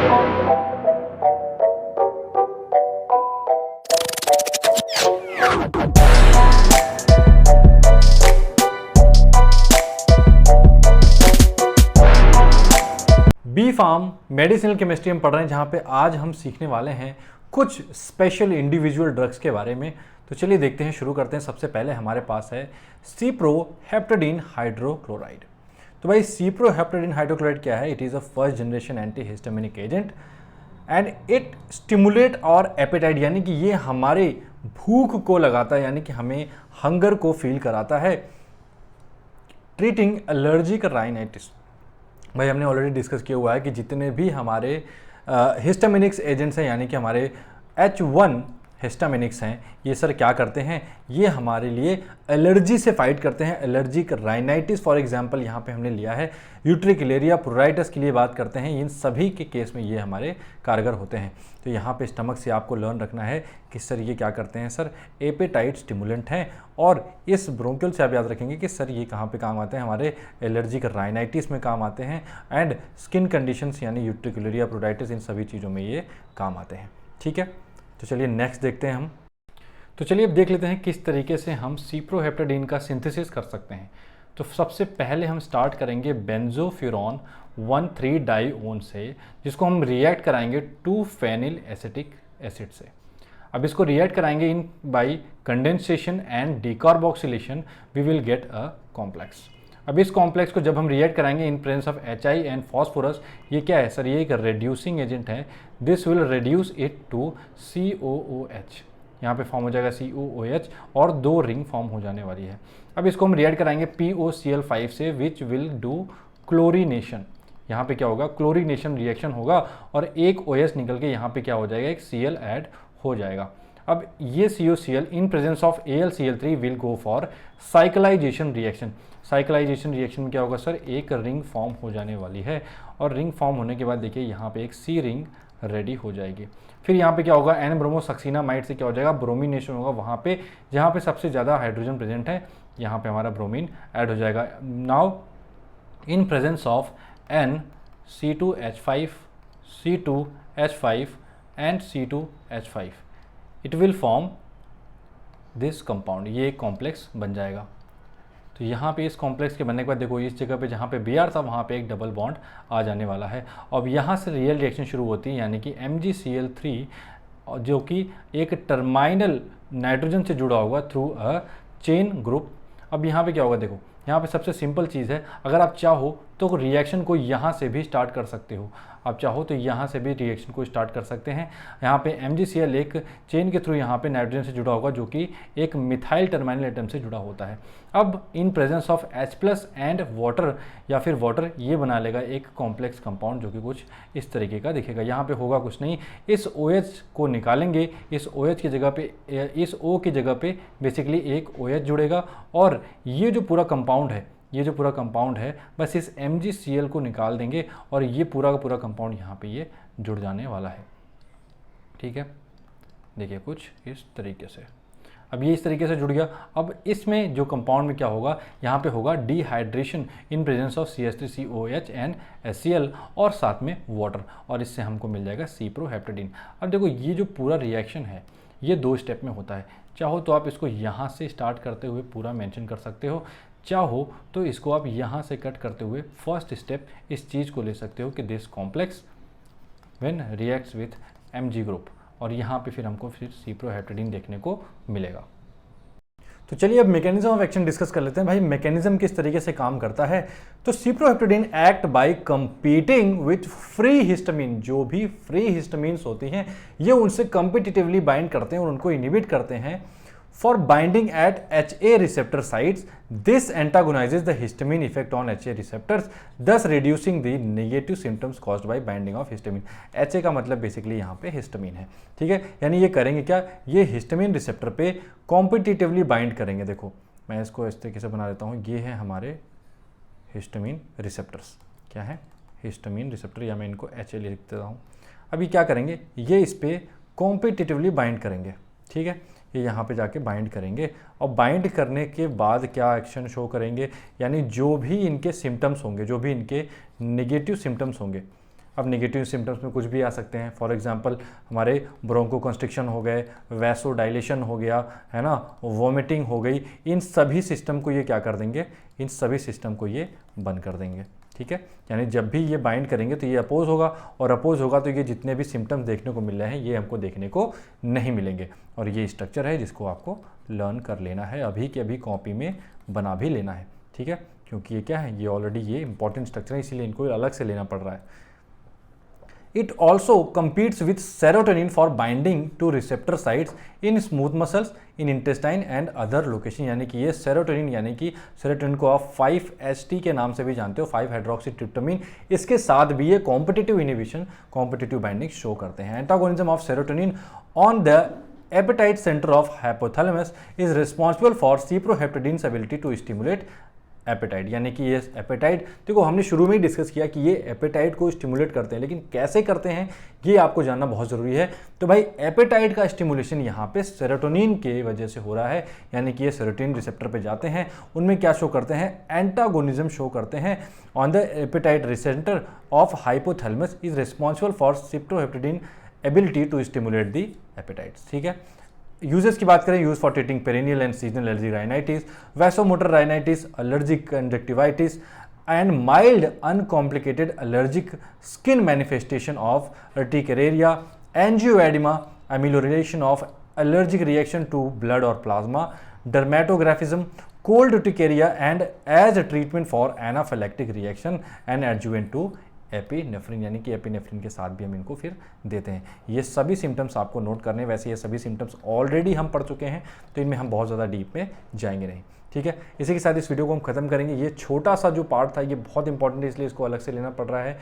B farm medicinal chemistry हम पढ़ रहे हैं, जहाँ पे आज हम सीखने वाले हैं कुछ स्पेशल इंडिविजुअल ड्रग्स के बारे में। तो चलिए देखते हैं, शुरू करते हैं। सबसे पहले हमारे पास है सिप्रोहेप्टेडीन हाइड्रोक्लोराइड। तो भाई सिप्रोहेप्टेडीन हाइड्रोक्लोराइड क्या है? It is a first generation anti histaminic agent and it stimulate और एपेटाइट, यानी कि ये हमारे भूख को लगाता है, यानी कि हमें हंगर को फील कराता है। ट्रीटिंग एलर्जिक राइनाइटिस, भाई हमने ऑलरेडी डिस्कस किया हुआ है कि जितने भी हमारे हिस्टामिनिक्स एजेंट्स हैं, यानी कि हमारे H1 हिस्टामिनिक्स हैं, ये सर क्या करते हैं? ये हमारे लिए एलर्जी से फाइट करते हैं। एलर्जिक राइनाइटिस फॉर एग्जांपल यहाँ पे हमने लिया है, यूट्रिकुलेरिया प्रोराइटिस की लिए बात करते हैं। इन सभी के केस में ये हमारे कारगर होते हैं। तो यहाँ पे स्टमक से आपको लर्न रखना है कि सर ये क्या करते हैं? सर एपेटाइट स्टिमुलेंट हैं। और इस ब्रोंकियल से आप याद रखेंगे कि सर ये कहाँ पे काम आते हैं? हमारे एलर्जिक राइनाइटिस में काम आते हैं एंड स्किन कंडीशंस यानी यूट्रिकुलेरिया प्रोराइटिस, इन सभी चीज़ों में ये काम आते हैं। ठीक है, तो चलिए नेक्स्ट देखते हैं हम। तो चलिए अब देख लेते हैं किस तरीके से हम सिप्रोहेप्टेडीन का सिंथेसिस कर सकते हैं। तो सबसे पहले हम स्टार्ट करेंगे बेंजोफ्यूरॉन 1,3 डाइओन से, जिसको हम रिएक्ट कराएंगे 2 फेनिल एसिटिक एसिड से। अब इसको रिएक्ट कराएंगे in by condensation and decarboxylation, we will get a complex. अब इस कॉम्प्लेक्स को जब हम रिएक्ट कराएंगे in presence of HI and phosphorus, ये क्या है सर? ये एक रेड्यूसिंग एजेंट है। This will reduce it to COOH, यहाँ पे फॉर्म हो जाएगा COOH और 2 रिंग फॉर्म हो जाने वाली है। अब इसको हम रिएक्ट कराएंगे POCl5 से, विच विल डू क्लोरीनेशन। यहाँ पे क्या होगा? क्लोरीनेशन रिएक्शन होगा और एक OH निकल के यहाँ पे क्या हो जाएगा? एक Cl ऐड हो जाएगा। अब ये COCl in presence of AlCl3 will go for cyclisation reaction. Cyclisation reaction में क्या होगा सर? एक रिंग फॉर्म हो जाने वाली है और रिंग फॉर्म होने के बाद देखिए यहाँ पे एक C रिंग रेडी हो जाएगी। फिर यहाँ पे क्या होगा? एन ब्रोमोसक्सीनामाइड से क्या हो जाएगा? ब्रोमिनेशन होगा वहाँ पे जहाँ पे सबसे ज़्यादा हाइड्रोजन प्रेजेंट है, यहाँ पे हमारा ब्रोमीन ऐड हो जाएगा। Now in presence of NC2H5, C2H5 and C2H5 it will form this compound, ये एक कॉम्प्लेक्स बन जाएगा। तो यहाँ पे इस कॉम्प्लेक्स के बनने के बाद देखो इस जगह पे जहाँ पे Br था वहाँ पे एक डबल बॉन्ड आ जाने वाला है। अब यहाँ से रियल रिएक्शन शुरू होती है, यानी कि MgCl3 जो कि एक टर्माइनल नाइट्रोजन से जुड़ा होगा थ्रू अ चेन ग्रुप। अब यहाँ पे क्या होगा? देखो यहाँ पे सबसे सिंपल चीज़ है, अगर आप चाहो तो रिएक्शन को यहाँ से भी स्टार्ट कर सकते हो। आप चाहो तो यहाँ से भी रिएक्शन को स्टार्ट कर सकते हैं। यहाँ पे MgCl एक चेन के थ्रू यहाँ पे नाइट्रोजन से जुड़ा होगा, जो कि एक मिथाइल टर्माइनल एटम से जुड़ा होता है। अब इन presence of H+ and water या फिर वाटर, ये बना लेगा एक कॉम्प्लेक्स कंपाउंड जो कि कुछ इस तरीके का दिखेगा। यहाँ पे होगा कुछ नहीं, इस OH को निकालेंगे, इस OH की जगह पे, इस O की जगह पे बेसिकली एक OH जुड़ेगा और ये जो पूरा कंपाउंड है बस इस MgCl को निकाल देंगे और ये पूरा का पूरा कंपाउंड यहाँ पे ये जुड़ जाने वाला है। ठीक है, देखिए कुछ इस तरीके से। अब ये इस तरीके से जुड़ गया। अब इसमें जो कंपाउंड में क्या होगा? यहाँ पे होगा dehydration in presence of CH3COOH and HCl और साथ में वाटर, और इससे हमको मिल जाएगा सिप्रोहेप्टेडीन। अब देखो ये जो पूरा रिएक्शन है ये 2 स्टेप में होता है। चाहो तो आप इसको यहाँ से स्टार्ट करते हुए पूरा मेंशन कर सकते हो, चाहो तो इसको आप यहाँ से कट करते हुए फर्स्ट स्टेप इस चीज़ को ले सकते हो कि this complex when reacts with Mg group, और यहाँ पे फिर हमको फिर सिप्रोहेप्टेडीन देखने को मिलेगा। तो चलिए अब मैकेनिज्म ऑफ एक्शन डिस्कस कर लेते हैं। भाई मैकेनिज्म किस तरीके से काम करता है? तो cyproheptadine act by competing with free histamine. जो भी फ्री हिस्टामिन्स होती हैं ये उनसे कंपिटिटिवली बाइंड करते हैं और उनको इनहिबिट करते हैं for binding at HA receptor sites. This antagonizes the histamine effect on HA receptors, thus reducing the negative symptoms caused by binding of histamine. HA का मतलब बेसिकली यहाँ पे हिस्टामिन है। ठीक है, यानी ये करेंगे क्या? ये हिस्टामिन रिसेप्टर पे कॉम्पिटिटिवली बाइंड करेंगे। देखो मैं इसको इस तरीके से बना देता हूँ, ये है हमारे हिस्टामिन रिसेप्टर्स। क्या है? हिस्टामिन रिसेप्टर, या मैं इनको HA लिख देता हूँ। अभी क्या करेंगे? ये इस पर कॉम्पिटिटिवली बाइंड करेंगे। ठीक है, ये यहाँ पे जाके बाइंड करेंगे और बाइंड करने के बाद क्या एक्शन शो करेंगे? यानी जो भी इनके सिम्टम्स होंगे, जो भी इनके नेगेटिव सिम्टम्स होंगे, अब नेगेटिव सिम्टम्स में कुछ भी आ सकते हैं, फॉर एग्जांपल हमारे ब्रोंको कंस्ट्रिक्शन हो गए, वैसोडाइलेशन हो गया, है ना, वॉमिटिंग हो गई, इन सभी सिस्टम को ये क्या कर देंगे, इन सभी सिस्टम को ये बंद कर देंगे। ठीक है, यानी जब भी ये बाइंड करेंगे तो ये अपोज होगा, और अपोज होगा तो ये जितने भी सिम्टम्स देखने को मिल रहे हैं ये हमको देखने को नहीं मिलेंगे। और ये स्ट्रक्चर है जिसको आपको लर्न कर लेना है, अभी के अभी कॉपी में बना भी लेना है। ठीक है, क्योंकि ये क्या है, ये ऑलरेडी ये इंपॉर्टेंट स्ट्रक्चर है, इसीलिए इनको अलग से लेना पड़ रहा है। It also competes with serotonin for binding to receptor sites in smooth muscles, in intestine and other location। यानी कि ये सेरोटोनिन, यानी कि सेरोटोनिन को आप 5-HT के नाम से भी जानते हो, 5-हाइड्रोक्सीट्रिप्टामाइन, इसके साथ भी ये competitive inhibition, competitive binding show करते हैं। Antagonism of serotonin on the appetite center of hypothalamus is responsible for cyproheptadine's ability to stimulate appetite. यानी कि ये एपेटाइट, देखो हमने शुरू में ही डिस्कस किया कि ये एपेटाइट को स्टिमुलेट करते हैं, लेकिन कैसे करते हैं ये आपको जानना बहुत ज़रूरी है। तो भाई एपेटाइट का स्टिमुलेशन यहाँ पे सेरोटोनिन के वजह से हो रहा है, यानी कि ये सेरोटोनिन रिसेप्टर पे जाते हैं, उनमें क्या शो करते हैं, एंटागोनिज्म शो करते हैं on the appetite receptor of hypothalamus is responsible for cyproheptadine ability to stimulate the appetites. ठीक है, यूजेस की बात करें, use for treating perennial and seasonal allergy rhinitis, vasomotor rhinitis, allergic conjunctivitis and mild uncomplicated allergic skin manifestation of urticaria, angioedema, amelioration of allergic reaction to blood और plasma, dermatographism, cold urticaria and as a treatment for anaphylactic reaction and adjuvant to epinephrine. यानी कि epinephrine के साथ भी हम इनको फिर देते हैं। ये सभी सिम्टम्स आपको नोट करने, वैसे ये सभी सिम्टम्स ऑलरेडी हम पढ़ चुके हैं, तो इनमें हम बहुत ज़्यादा डीप में जाएंगे नहीं। ठीक है, इसी के साथ इस वीडियो को हम खत्म करेंगे। ये छोटा सा जो पार्ट था ये बहुत इंपॉर्टेंट है, इसलिए इसको अलग से लेना पड़ रहा है।